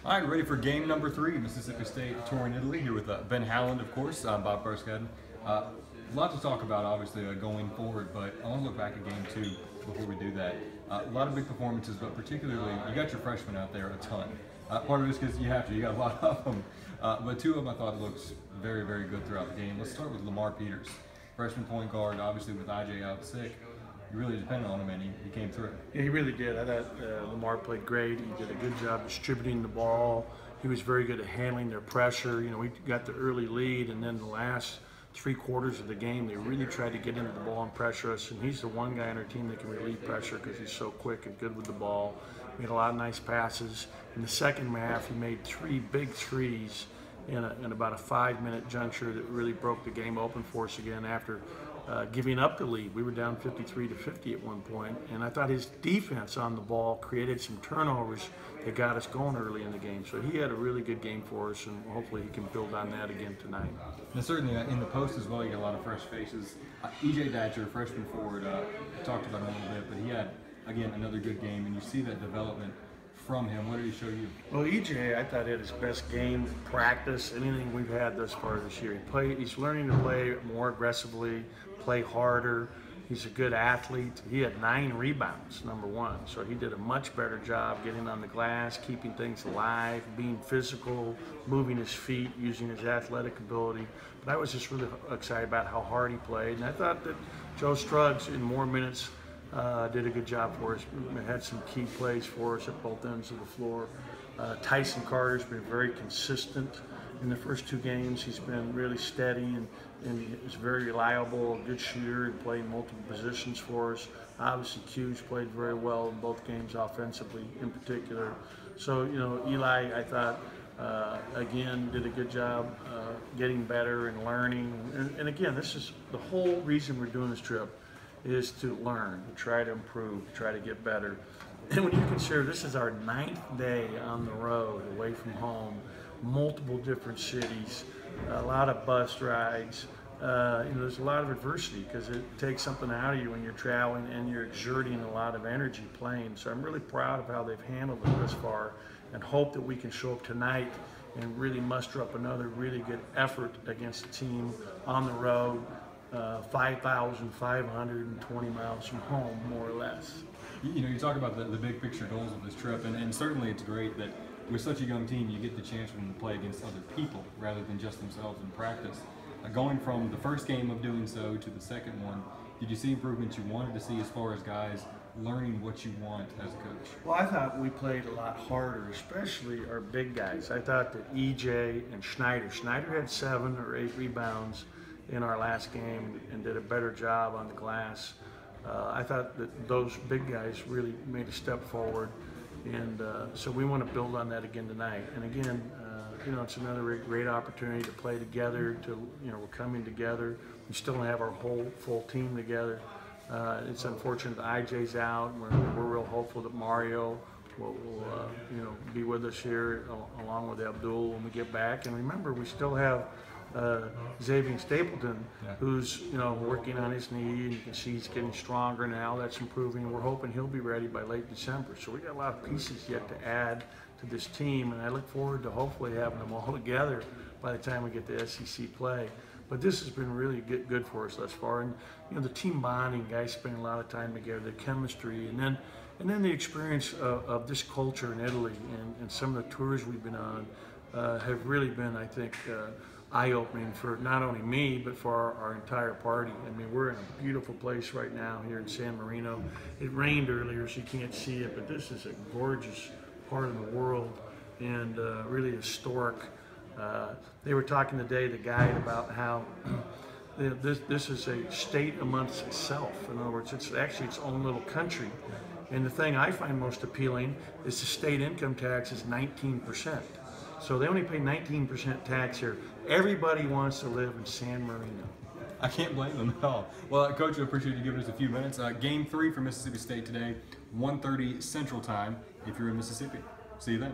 All right, ready for game number 3, Mississippi State touring Italy, here with Ben Howland, of course. I'm Bob Burskadden. A lot to talk about, obviously, going forward, but I want to look back at game 2 before we do that. A lot of big performances, but particularly, you got your freshmen out there a ton. Part of it is because you have to, you got a lot of them. But 2 of them I thought looks very, very good throughout the game. Let's start with Lamar Peters, freshman point guard, obviously with IJ out sick. You really depended on him, and he came through. Yeah, he really did. I thought Lamar played great. He did a good job distributing the ball. He was very good at handling their pressure. You know, we got the early lead, and then the last 3 quarters of the game, they really tried to get into the ball and pressure us. And he's the one guy on our team that can relieve pressure because he's so quick and good with the ball. Made a lot of nice passes. In the second half, he made 3 big threes in about a 5-minute juncture that really broke the game open for us again after giving up the lead. We were down 53-50 at one point, and I thought his defense on the ball created some turnovers that got us going early in the game. So he had a really good game for us, and hopefully he can build on that again tonight. And certainly in the post as well, you got a lot of fresh faces. E.J. Datcher, freshman forward, talked about him a little bit, but he had, again, another good game, and you see that development from him. What did he show you? Well, EJ, I thought, had his best game practice, anything we've had thus far this year. He's learning to play more aggressively, play harder. He's a good athlete. He had 9 rebounds, number 1. So he did a much better job getting on the glass, keeping things alive, being physical, moving his feet, using his athletic ability. But I was just really excited about how hard he played. And I thought that Joe Struggs, in more minutes, did a good job for us. Had some key plays for us at both ends of the floor. Tyson Carter's been very consistent in the first 2 games. He's been really steady and he's very reliable, a good shooter, and played multiple positions for us. Obviously, Q's played very well in both games offensively in particular. So, you know, Eli, I thought, again, did a good job getting better and learning. And again, this is the whole reason we're doing this trip, is to learn, to try to improve, to try to get better. And when you consider this is our 9th day on the road, away from home, multiple different cities, a lot of bus rides, you know, there's a lot of adversity because it takes something out of you when you're traveling and you're exerting a lot of energy playing. So I'm really proud of how they've handled it thus far, and hope that we can show up tonight and really muster up another really good effort against a team on the road. 5,520 miles from home, more or less. You know, you talk about the big picture goals of this trip, and certainly it's great that with such a young team, you get the chance for them to play against other people rather than just themselves in practice. Going from the first game of doing so to the second one, did you see improvements you wanted to see as far as guys learning what you want as a coach? Well, I thought we played a lot harder, especially our big guys. I thought that EJ and Schneider had 7 or 8 rebounds in our last game and did a better job on the glass. I thought that those big guys really made a step forward, and so we want to build on that again tonight. And again, you know, it's another great opportunity to play together. You know, we're coming together. We still don't have our whole full team together. It's unfortunate that IJ's out. We're real hopeful that Mario will you know, be with us here along with Abdul when we get back. And remember, we still have Xavier Stapleton, who's, you know, working on his knee, and you can see he's getting stronger now. That's improving. We're hoping he'll be ready by late December. So we got a lot of pieces yet to add to this team, and I look forward to hopefully having them all together by the time we get to SEC play. But this has been really good for us thus far, and you know, the team bonding, guys spending a lot of time together, the chemistry, and then the experience of this culture in Italy, and some of the tours we've been on have really been, I think, eye-opening for not only me, but for our entire party. I mean, we're in a beautiful place right now here in San Marino. It rained earlier, so you can't see it, but this is a gorgeous part of the world, and really historic. They were talking today, the guide, about how this is a state amongst itself. In other words, it's actually its own little country. And the thing I find most appealing is the state income tax is 19%. So they only pay 19% tax here. Everybody wants to live in San Marino. I can't blame them at all. Well, Coach, I appreciate you giving us a few minutes. Game 3 for Mississippi State today, 1:30 Central Time if you're in Mississippi. See you then.